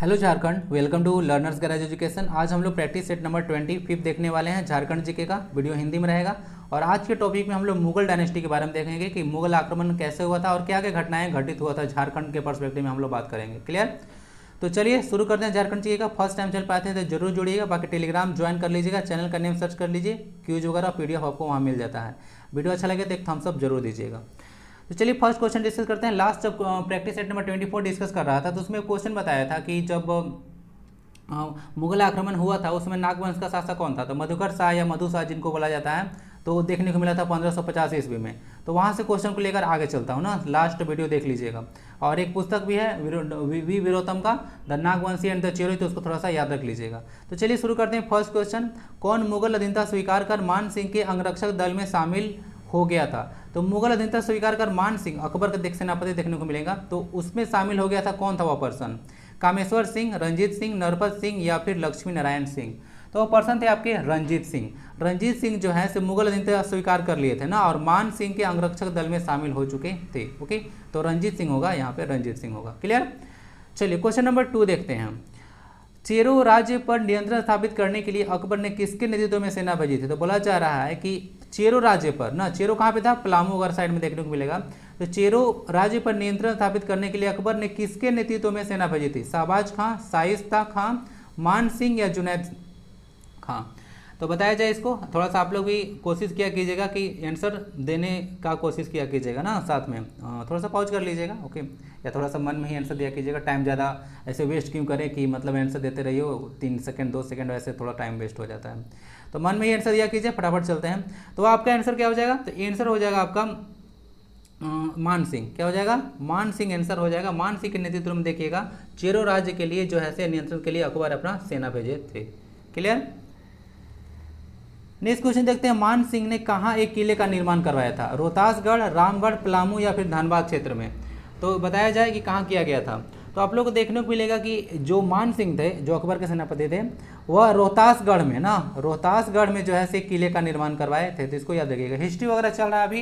Hello Jharkhand, welcome to learners garage education. आज हम लोग प्रैक्टिस सेट नंबर 25 देखने वाले हैं। झारखंड जीके का वीडियो हिंदी में रहेगा और आज के टॉपिक में हम लोग मुगल डायनेस्टी के बारे में देखेंगे कि मुगल आक्रमण कैसे हुआ था और क्या क्या घटनाएं घटित हुआ था झारखंड के पर्सपेक्टिव में हम लोग बात करेंगे। क्लियर? तो चलिए शुरू करते हैं। झारखंड जीके का फर्स्ट टाइम चल पाते हैं तो जरूर जुड़िएगा। बाकी टेलीग्राम ज्वाइन कर लीजिएगा, चैनल का नेम सर्च कर लीजिए, क्यूज वगैरह PDF आपको वहाँ मिल जाता है। वीडियो अच्छा लगे तो एक थम्स अप जरूर दीजिएगा। तो चलिए फर्स्ट क्वेश्चन डिस्कस करते हैं। लास्ट जब प्रैक्टिस सेट नंबर 24 डिस्कस कर रहा था तो उसमें क्वेश्चन बताया था कि जब मुगल आक्रमण हुआ था उसमें नागवंश का शासक कौन था। तो मधुकर शाह या मधु शाह जिनको बोला जाता है, तो देखने को मिला था 1550 ईस्वी में। तो वहाँ से क्वेश्चन को लेकर आगे चलता हूँ ना, लास्ट वीडियो देख लीजिएगा। और एक पुस्तक भी है वी वीरोतम का, द नागवंशी एंड द चेरोई, तो उसको थोड़ा सा याद रख लीजिएगा। तो चलिए शुरू करते हैं। फर्स्ट क्वेश्चन, कौन मुगल अधीनता स्वीकार कर मान सिंह के अंगरक्षक दल में शामिल हो गया था। तो मुगल अधीनता स्वीकार कर मान सिंह, अकबर का सेनापति देखने को मिलेगा, तो उसमें शामिल हो गया था। कौन था वह पर्सन? कामेश्वर सिंह, रंजीत सिंह, नरपत सिंह या फिर लक्ष्मी नारायण सिंह। तो वो पर्सन थे आपके रंजीत सिंह। रंजीत सिंह जो है से मुगल अधीनता स्वीकार कर लिए थे ना, और मान सिंह के अंगरक्षक दल में शामिल हो चुके थे। ओके, तो रंजीत सिंह होगा, यहाँ पे रंजीत सिंह होगा। क्लियर? चलिए क्वेश्चन नंबर 2 देखते हैं। चेरो राज्य पर नियंत्रण स्थापित करने के लिए अकबर ने किसके नेतृत्व में सेना भेजी थी। तो बोला जा रहा है कि चेरो राज्य पर ना, चेरो कहाँ पे था? पलामू वगैरह साइड में देखने को मिलेगा। तो चेरो राज्य पर नियंत्रण स्थापित करने के लिए अकबर ने किसके नेतृत्व में सेना भेजी थी? शाहबाज खां, शाइस्ता खां, मान सिंह या जुनैद खां। तो बताया जाए इसको, थोड़ा सा आप लोग भी कोशिश किया कीजिएगा कि आंसर देने का कोशिश किया कीजिएगा ना, साथ में थोड़ा सा पॉज कर लीजिएगा। ओके, या थोड़ा सा मन में ही आंसर दिया कीजिएगा। टाइम ज़्यादा ऐसे वेस्ट क्यों करें कि मतलब आंसर देते रहिए 3 सेकंड 2 सेकंड, वैसे थोड़ा टाइम वेस्ट हो जाता है। तो मन में ही आंसर दिया कीजिए, फटाफट चलते हैं। तो आपका आंसर क्या हो जाएगा? तो आंसर हो जाएगा आपका मान सिंह। क्या हो जाएगा? मान सिंह आंसर हो जाएगा। मान सिंह के नेतृत्व में देखिएगा चेरो राज्य के लिए जो है से नियंत्रण के लिए अकबर अपना सेना भेजे थे। क्लियर? नेक्स्ट क्वेश्चन देखते हैं। मान सिंह ने कहाँ एक किले का निर्माण करवाया था? रोहतासगढ़, रामगढ़, पलामू या फिर धनबाद क्षेत्र में। तो बताया जाए कि कहाँ किया गया था। तो आप लोग को देखने को मिलेगा कि जो मान सिंह थे, जो अकबर के सेनापति थे, वह रोहतासगढ़ में ना, रोहतासगढ़ में जो है से किले का निर्माण करवाए थे। तो इसको याद रखिएगा। हिस्ट्री वगैरह चल रहा है अभी,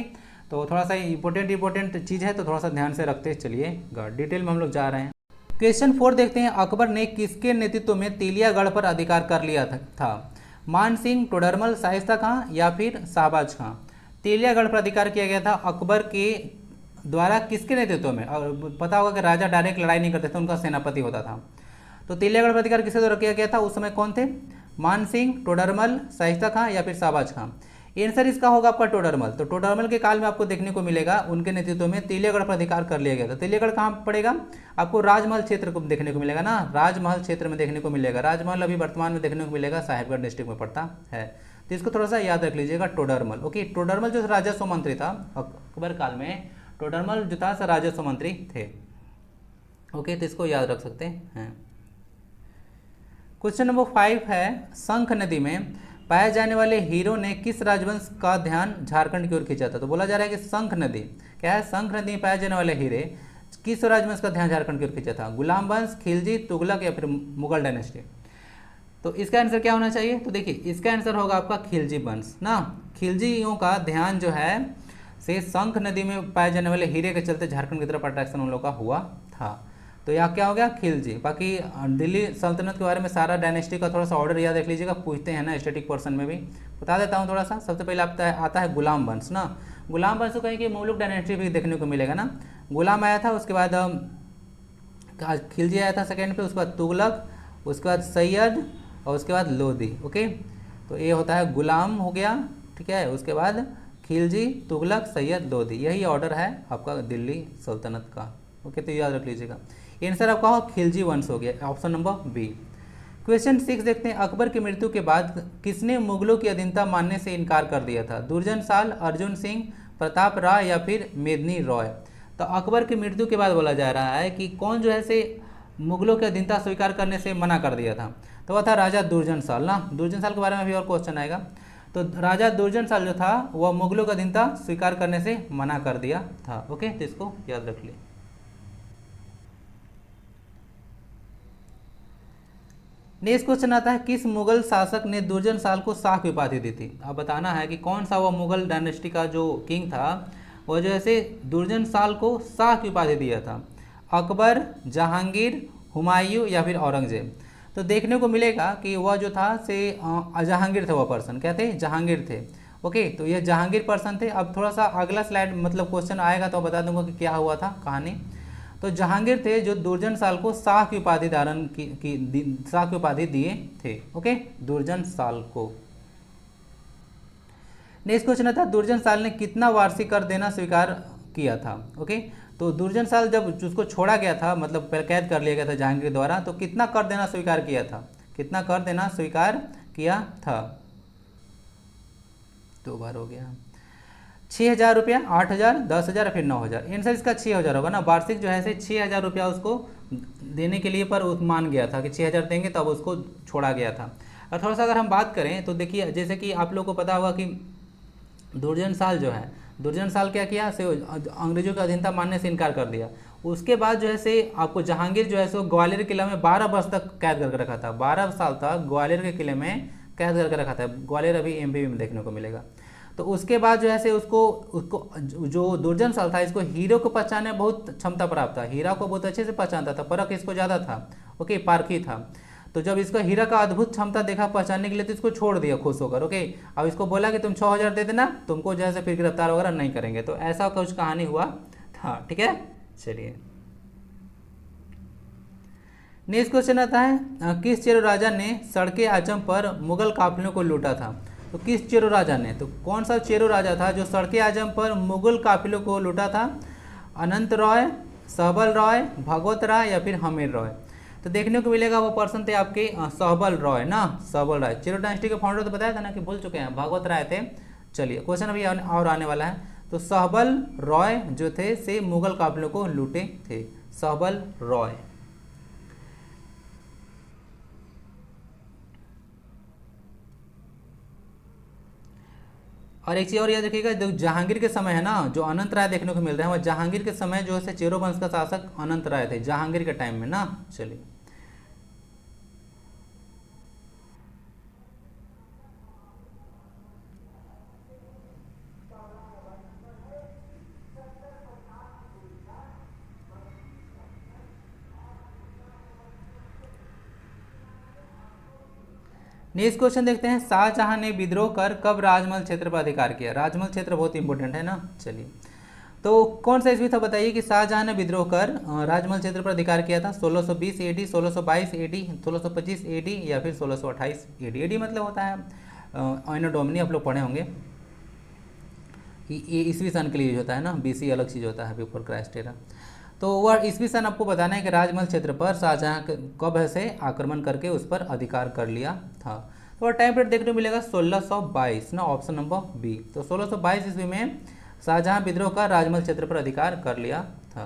तो थोड़ा सा इंपॉर्टेंट चीज़ है, तो थोड़ा सा ध्यान से रखते चलिएगा। डिटेल में हम लोग जा रहे हैं। क्वेश्चन 4 देखते हैं। अकबर ने किसके नेतृत्व में तेलियागढ़ पर अधिकार कर लिया था? मान सिंह, टोडरमल, शाइस्ता खां या फिर शाहबाज खां। तेलियागढ़ पर अधिकार किया गया था अकबर के द्वारा किसके नेतृत्व में? और पता होगा कि राजा डायरेक्ट लड़ाई नहीं करते थे, उनका सेनापति होता था। तो तेलियागढ़ पर अधिकार किसके द्वारा किया गया था? उस समय कौन थे? मान सिंह, टोडरमल, शाइस्ता खां या फिर शाहबाज खां। आंसर इसका होगा आपका टोडरमल। तो टोडरमल के काल में आपको देखने को मिलेगा उनके नेतृत्व में तेलियागढ़ पर अधिकार कर लिया गया था। तेलियागढ़ कहाँ पड़ेगा? आपको राजमहल क्षेत्र को देखने को मिलेगा ना, राजमहल क्षेत्र में देखने को मिलेगा। राजमहल अभी वर्तमान में देखने को मिलेगा, साहिबगढ़ डिस्ट्रिक्ट में पड़ता है। तो इसको थोड़ा सा याद रख लीजिएगा, टोडरमल। ओके, टोडरमल जो राजस्व मंत्री था अकबर काल में, टोडरमल जो था राजस्व मंत्री थे। ओके, तो इसको याद रख सकते हैं। क्वेश्चन नंबर 5 है। शंख नदी में पाए जाने वाले हीरो ने किस राजवंश का ध्यान झारखंड की ओर खींचा था? तो बोला जा रहा है कि शंख नदी क्या है? शंख नदी में पाए जाने वाले हीरे किस राजवंश का ध्यान झारखंड की ओर खींचा था? गुलाम वंश, खिलजी, तुगलक या फिर मुगल डायनेस्टी। तो इसका आंसर क्या होना चाहिए? तो देखिए इसका आंसर होगा आपका खिलजी वंश ना। खिलजियों का ध्यान जो है से शंख नदी में पाए जाने वाले हीरे के चलते झारखंड की तरफ अट्रैक्शन उन लोग का हुआ था। तो यहाँ क्या हो गया? खिलजी। बाकी दिल्ली सल्तनत के बारे में सारा डायनेस्टी का थोड़ा सा ऑर्डर याद रख लीजिएगा, पूछते हैं ना स्टैटिक पोर्शन में भी। बता देता हूँ थोड़ा सा। सबसे पहले आता है गुलाम वंश ना। गुलाम वंश को कहीं कि मुगलक डायनेस्टी भी देखने को मिलेगा ना। गुलाम आया था, उसके बाद खिलजी आया था सेकेंड पे, उसके बाद तुगलक, उसके बाद सैयद और उसके बाद लोधी। ओके, तो ये होता है गुलाम हो गया, ठीक है। उसके बाद खिलजी, तुगलक, सैयद, लोधी, यही ऑर्डर है आपका दिल्ली सल्तनत का। ओके, तो याद रख लीजिएगा। आंसर आपका हो खिलजी वंश हो गया, ऑप्शन नंबर बी। क्वेश्चन 6 देखते हैं। अकबर की मृत्यु के बाद किसने मुगलों की अधीनता मानने से इनकार कर दिया था? दुर्जन साल, अर्जुन सिंह, प्रताप राय या फिर मेदिनी रॉय। तो अकबर की मृत्यु के बाद बोला जा रहा है कि कौन जो है से मुगलों की अधीनता स्वीकार करने से मना कर दिया था? तो वह था राजा दुर्जन साल ना। दुर्जन साल के बारे में भी और क्वेश्चन आएगा। तो राजा दुर्जन साल जो था वह मुगलों की अधीनता स्वीकार करने से मना कर दिया था। ओके, तो इसको याद रख लिया। नेक्स्ट क्वेश्चन आता है। किस मुगल शासक ने दुर्जन साल को शाह की उपाधि दी थी? अब बताना है कि कौन सा वह मुगल डायनेस्टी का जो किंग था वह जो है दुर्जन साल को शाह की उपाधि दिया था। अकबर, जहांगीर, हुमायूं या फिर औरंगजेब। तो देखने को मिलेगा कि वह जो था से जहांगीर थे, वह पर्सन क्या थे, जहांगीर थे। ओके, तो ये जहांगीर पर्सन थे। अब थोड़ा सा अगला स्लाइड मतलब क्वेश्चन आएगा तो बता दूंगा कि क्या हुआ था कहानी। तो जहांगीर थे जो दुर्जनशाल को शाह की उपाधि धारण शाह की उपाधि दिए थे। ओके, दुर्जनशाल को। नेक्स्ट क्वेश्चन था दुर्जनशाल ने कितना वार्षिक कर देना स्वीकार किया था। ओके, तो दुर्जनशाल जब उसको छोड़ा गया था, मतलब कैद कर लिया गया था जहांगीर द्वारा, तो कितना कर देना स्वीकार किया था, कितना कर देना स्वीकार किया था। 2 बार हो गया। 6,000 रुपया, 8,000, 10,000 या फिर 9,000। आंसर इसका 6,000 होगा ना। वार्षिक जो है से 6,000 रुपया उसको देने के लिए पर मान गया था कि 6,000 देंगे, तब उसको छोड़ा गया था। और थोड़ा सा अगर हम बात करें तो देखिए, जैसे कि आप लोग को पता होगा कि दुर्जनशाल जो है, दुर्जनशाल क्या किया से अंग्रेजों की अधीनता मानने से इनकार कर दिया। उसके बाद जो है से आपको जहांगीर जो है सो ग्वालियर किला में 12 वर्ष तक कैद करके रखा था। 12 साल तक ग्वालियर के किले में कैद करके रखा था। ग्वालियर अभी एमपी में देखने को मिलेगा। तो उसके बाद जो है से उसको जो दुर्जनशाल था, इसको हीरो को पहचानने में बहुत क्षमता प्राप्त था। हीरा को बहुत अच्छे से पहचानता था, परख इसको ज़्यादा था। ओके, पारखी था। तो जब इसको हीरा का अद्भुत क्षमता देखा पहचानने के लिए, तो इसको छोड़ दिया खुश होकर। ओके, अब इसको बोला कि तुम 6,000 दे देना, तुमको जो है से फिर गिरफ्तार वगैरह नहीं करेंगे। तो ऐसा कुछ कहानी हुआ था। ठीक है, चलिए नेक्स्ट क्वेश्चन आता है किस चेरो राजा ने सड़के आजम पर मुगल काफिलों को लूटा था। तो किस चेरो राजा ने, तो कौन सा चेरो राजा था जो सड़के आजम पर मुगल काफिलों को लूटा था। अनंत रॉय, सहबल रॉय, भगवत राय या फिर हमीर रॉय। तो देखने को मिलेगा वो पर्सन थे आपके सहबल रॉय ना, सहबल राय। चेरो डायनेस्टी के फाउंडर तो बताया था ना कि भूल चुके हैं, भगवत राय थे। चलिए क्वेश्चन अभी और आने वाला है। तो सहबल रॉय जो थे से मुगल काफिलों को लूटे थे, सहबल रॉय। और एक चीज़ और याद रखिएगा, जो जहांगीर के समय है ना, जो अनंत राय देखने को मिल रहे हैं, वह जहांगीर के समय जो है चेरो वंश का शासक अनंत राय थे, जहांगीर के टाइम में ना। चलिए नेक्स्ट क्वेश्चन देखते हैं, शाहजहां ने विद्रोह कर कब राजमहल क्षेत्र पर अधिकार किया। राजमहल क्षेत्र बहुत इंपॉर्टेंट है ना। चलिए, तो कौन सा ईस्वी था बताइए कि शाहजहां ने विद्रोह कर राजमहल क्षेत्र पर अधिकार किया था। 1620 एडी, 1622 एडी, 1625 एडी या फिर 1628 एडी। एडी मतलब होता है एनो डोमिनी, आप लोग पढ़े होंगे कि ये ईस्वी सन के लिए होता है ना, बीसी अलग चीज़ होता है, बिफोर क्राइस्ट एरा। तो वह ईस्वी सन आपको बताना है कि राजमहल क्षेत्र पर शाहजहां कब से आक्रमण करके उस पर अधिकार कर लिया था। तो वह टाइम पीरियड देखने को मिलेगा 1622 ना, ऑप्शन नंबर बी। तो 1622 ईस्वी में शाहजहां विद्रोह का राजमहल क्षेत्र पर अधिकार कर लिया था।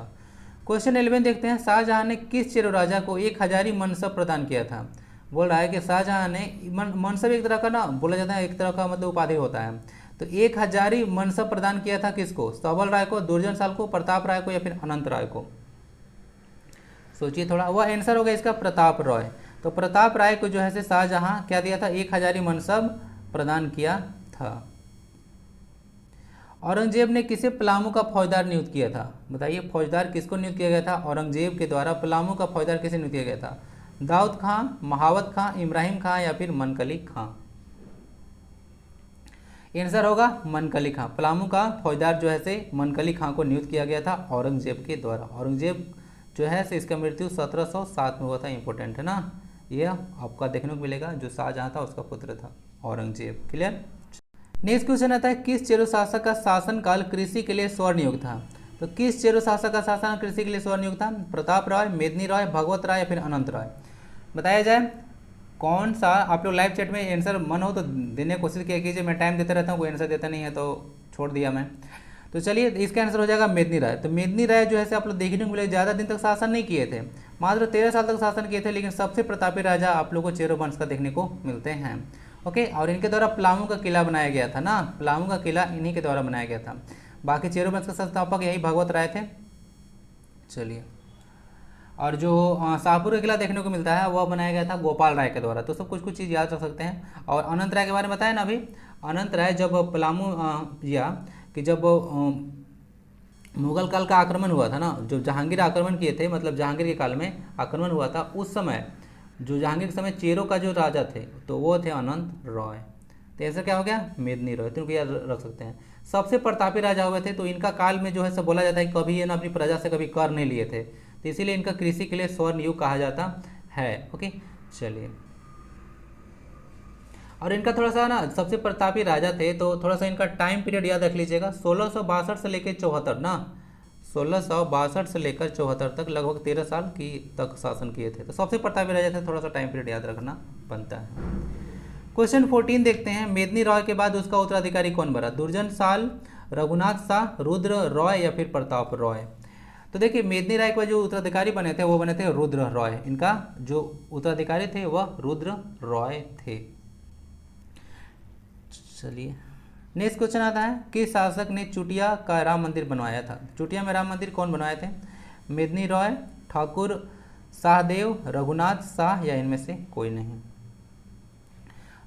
क्वेश्चन 11 देखते हैं, शाहजहां ने किस चेरो राजा को 1000 मनसब प्रदान किया था। बोल रहा है कि शाहजहां ने मनसब एक तरह का ना बोला जाता है, एक तरह का मतलब उपाधि होता है। तो 1000 मनसब प्रदान किया था किसको, सहबल राय को, दुर्जनशाल को, प्रताप राय को या फिर अनंत राय को। सोचिए थोड़ा, वह आंसर होगा इसका प्रताप राय। तो प्रताप राय को जो है से शाहजहां क्या दिया था, 1000 मनसब प्रदान किया था। औरंगजेब ने किसे पलामू का फौजदार नियुक्त किया था। बताइए फौजदार किसको नियुक्त किया गया था औरंगजेब के द्वारा, पलामू का फौजदार किसे नियुक्त किया गया था। दाऊद खां, महावत खां, इब्राहिम खां या फिर मनकली खां। आंसर होगा मनकली खां। पलामू का फौजदार जो है से मनकली खां को नियुक्त किया गया था औरंगजेब के द्वारा। औरंगजेब जो है से इसका मृत्यु 1707 में हुआ था। इंपॉर्टेंट है ना, यह आपका देखने को मिलेगा। जो शाहजहां था उसका पुत्र था औरंगजेब। क्लियर। नेक्स्ट क्वेश्चन आता है, किस चेरो शासक का शासनकाल कृषि के लिए स्वर्ण युग था। तो किस चेरो शासक का शासन कृषि के लिए स्वर्ण युग था। प्रताप राय, मेदिनी राय, भगवत राय या फिर अनंत राय। बताया जाए कौन सा। आप लोग लाइव चैट में आंसर मन हो तो देने की कोशिश किया कीजिए, मैं टाइम देता रहता हूँ, कोई आंसर देता नहीं है तो छोड़ दिया मैं। तो चलिए इसका आंसर हो जाएगा मेदिनी राय। तो मेदिनी राय जो है से आप लोग देखने को मिले, ज़्यादा दिन तक शासन नहीं किए थे, मात्र 13 साल तक शासन किए थे, लेकिन सबसे प्रतापी राजा आप लोग को चेरो वंश का देखने को मिलते हैं। ओके, और इनके द्वारा पलामू का किला बनाया गया था ना, पलामू का किला इन्हीं के द्वारा बनाया गया था। बाकी चेरो वंश का संस्थापक यही भगवत राय थे। चलिए, और जो शाहपुर का किला देखने को मिलता है वह बनाया गया था गोपाल राय के द्वारा। तो सब कुछ चीज़ याद रख सकते हैं। और अनंत राय के बारे में बताया ना अभी, अनंत राय जब पलामू या कि जब मुगल काल का आक्रमण हुआ था ना, जो जहांगीर आक्रमण किए थे, मतलब जहांगीर के काल में आक्रमण हुआ था, उस समय जो जहांगीर के समय चेरों का जो राजा थे तो वो थे अनंत रॉय। तो ऐसा क्या हो गया, मेदिनी रॉय, तो इनको याद रख सकते हैं। सबसे प्रतापी राजा हुए थे, तो इनका काल में जो है सब बोला जाता है कि कभी ये ना अपनी प्रजा से कभी कर नहीं लिए थे, तो इसीलिए इनका कृषि के लिए स्वर्ण युग कहा जाता है। ओके, चलिए। और इनका थोड़ा सा ना, सबसे प्रतापी राजा थे तो थोड़ा सा इनका टाइम पीरियड याद रख लीजिएगा, 1662 से लेकर 74 ना, 1662 से लेकर 74 तक लगभग 13 साल की तक शासन किए थे। तो सबसे प्रतापी राजा थे, थोड़ा सा टाइम पीरियड याद रखना बनता है। क्वेश्चन 14 देखते हैं, मेदिनी रॉय के बाद उसका उत्तराधिकारी कौन बना, दुर्जन साल, रघुनाथ शाह, रुद्र रॉय या फिर प्रताप रॉय। तो देखिए मेदिनी राय के बाद जो उत्तराधिकारी बने थे वो बने थे रुद्र रॉय, इनका जो उत्तराधिकारी थे वह रुद्र रॉय थे। चलिए नेक्स्ट क्वेश्चन आता है, किस शासक ने चुटिया का राम मंदिर बनवाया था। चुटिया में राम मंदिर कौन बनवाए थे, मेदिनी रॉय, ठाकुर शाहदेव, रघुनाथ शाह या इनमें से कोई नहीं।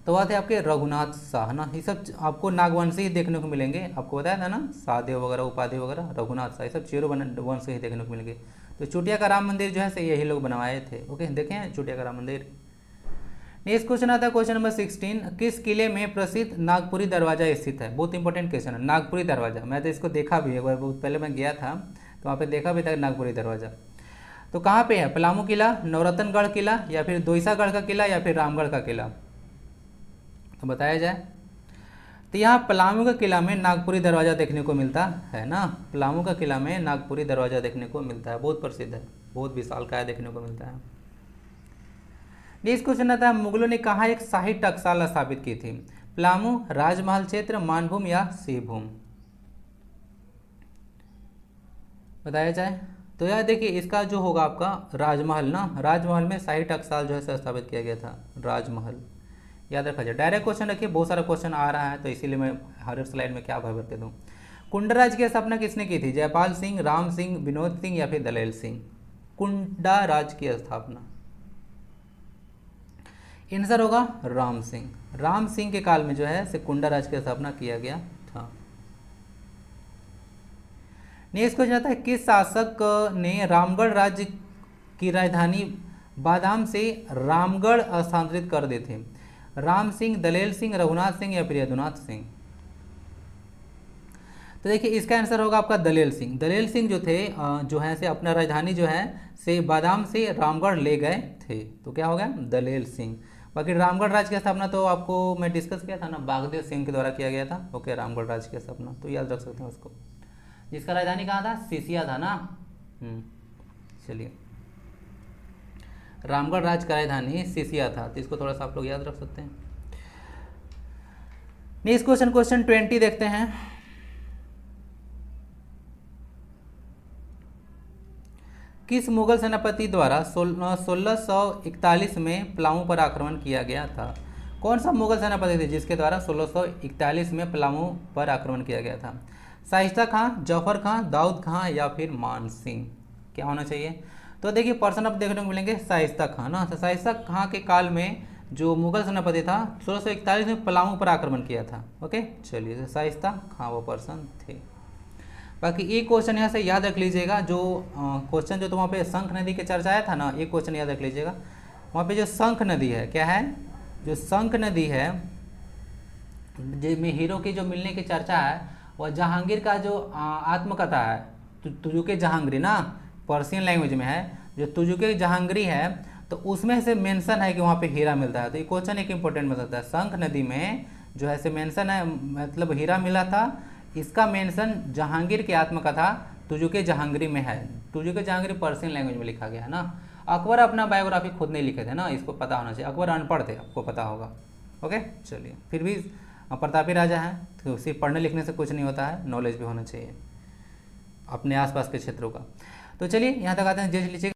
तो बात है आपके रघुनाथ शाह ना, ये सब आपको नागवंशी ही देखने को मिलेंगे, आपको बताया था ना, शाहदेव वगैरह, उपाधि वगैरह, रघुनाथ शाह, ये सब चेरो वंश ही देखने को मिलेंगे। तो चुटिया का राम मंदिर जो है यही लोग बनवाए थे। ओके, देखें चुटिया का राम मंदिर। नेक्स्ट क्वेश्चन आता है क्वेश्चन नंबर 16, किस किले में प्रसिद्ध नागपुरी दरवाजा स्थित है। बहुत इंपॉर्टेंट क्वेश्चन है, नागपुरी दरवाजा, मैं तो इसको देखा भी एक बार, बहुत पहले मैं गया था तो वहाँ पे देखा भी था नागपुरी दरवाजा। तो कहाँ पे है, पलामू किला, नवरत्नगढ़ किला या फिर दोईसागढ़ का किला या फिर रामगढ़ का किला, तो बताया जाए। तो यहाँ पलामू का किला में नागपुरी दरवाजा देखने को मिलता है ना, पलामू का किला में नागपुरी दरवाजा देखने को मिलता है, बहुत प्रसिद्ध है, बहुत विशालकाय देखने को मिलता है। नेक्स्ट क्वेश्चन आता है, मुगलों ने कहाँ एक शाही टकसाल स्थापित की थी, पलामू, राजमहल क्षेत्र, मानभूम या शिवभूम, बताया जाए। तो यार देखिए इसका जो होगा आपका राजमहल ना, राजमहल में शाही टकसाल जो है स्थापित किया गया था, राजमहल, याद रखा जाए। डायरेक्ट क्वेश्चन रखिए, बहुत सारा क्वेश्चन आ रहा है तो इसीलिए मैं हर एक स्लाइड में क्या भर भर के दूँ। कुंडा राज की स्थापना किसने की थी, जयपाल सिंह, राम सिंह, विनोद सिंह या फिर दलेल सिंह। कुंडा राज की स्थापना, आंसर होगा राम सिंह। राम सिंह के काल में जो है कुंडा राज की स्थापना किया गया था। नेक्स्ट क्वेश्चन आता है, किस शासक ने रामगढ़ राज्य की राजधानी बादाम से रामगढ़ स्थानांतरित कर दी थी, राम सिंह, दलेल सिंह, रघुनाथ सिंह या फिर यदुनाथ सिंह। तो देखिए इसका आंसर होगा आपका दलेल सिंह। दलेल सिंह जो थे जो है से अपना राजधानी जो है से बादाम से रामगढ़ ले गए थे, तो क्या हो गया, दलेल सिंह। बाकी रामगढ़ राज्य की स्थापना तो आपको मैं डिस्कस किया था ना, बागदेव सिंह के द्वारा किया गया था। ओके, रामगढ़ राज्य की स्थापना तो याद रख सकते हैं उसको, जिसका राजधानी कहाँ था, सिसिया था ना। चलिए रामगढ़ राज्य का राजधानी सिसिया था, तो इसको थोड़ा सा आप लोग याद रख सकते हैं। नेक्स्ट क्वेश्चन, क्वेश्चन 20 देखते हैं। किस मुगल सेनापति द्वारा 1641 में पलामू पर आक्रमण किया गया था। कौन सा मुगल सेनापति थे जिसके द्वारा 1641 में पलामू पर आक्रमण किया गया था, शाइस्ता खां, जफर खां, दाऊद खां या फिर मान सिंह, क्या होना चाहिए। तो देखिए पर्सन आप देखने को मिलेंगे शाइस्ता खां ना, तो शाइस्ता खां के काल में जो मुगल सेनापति था 1641 में पलामू पर आक्रमण किया था। ओके, चलिए तो शाइस्ता खां वो पर्सन थे। बाकी एक क्वेश्चन यहाँ से याद रख लीजिएगा, जो क्वेश्चन जो तो वहाँ पे शंख नदी के चर्चा आया था ना, एक क्वेश्चन याद रख लीजिएगा। वहाँ पे जो शंख नदी है, क्या है, जो शंख नदी है जिसमें हीरो की जो मिलने की चर्चा है, वह जहांगीर का जो आत्मकथा है, तुजुके जहांगीरी ना, पर्शियन लैंग्वेज में है, जो तुजुके जहांगीरी है, तो उसमें से मेंशन है कि वहाँ पे हीरा मिलता है। तो ये क्वेश्चन एक इंपॉर्टेंट बन सकता है, शंख नदी में जो है से मेंशन है, मतलब हीरा मिला था, इसका मेंशन जहांगीर की आत्मकथा तुजुके जहांगीरी में है। तुजुके जहांगीरी पर्शियन लैंग्वेज में लिखा गया है ना। अकबर अपना बायोग्राफी खुद नहीं लिखे थे ना, इसको पता होना चाहिए, अकबर अनपढ़ थे, आपको पता होगा। ओके, चलिए, फिर भी प्रतापी राजा हैं, तो सिर्फ पढ़ने लिखने से कुछ नहीं होता है, नॉलेज भी होना चाहिए अपने आसपास के क्षेत्रों का। तो चलिए यहाँ तक आते हैं, जज लीजिए।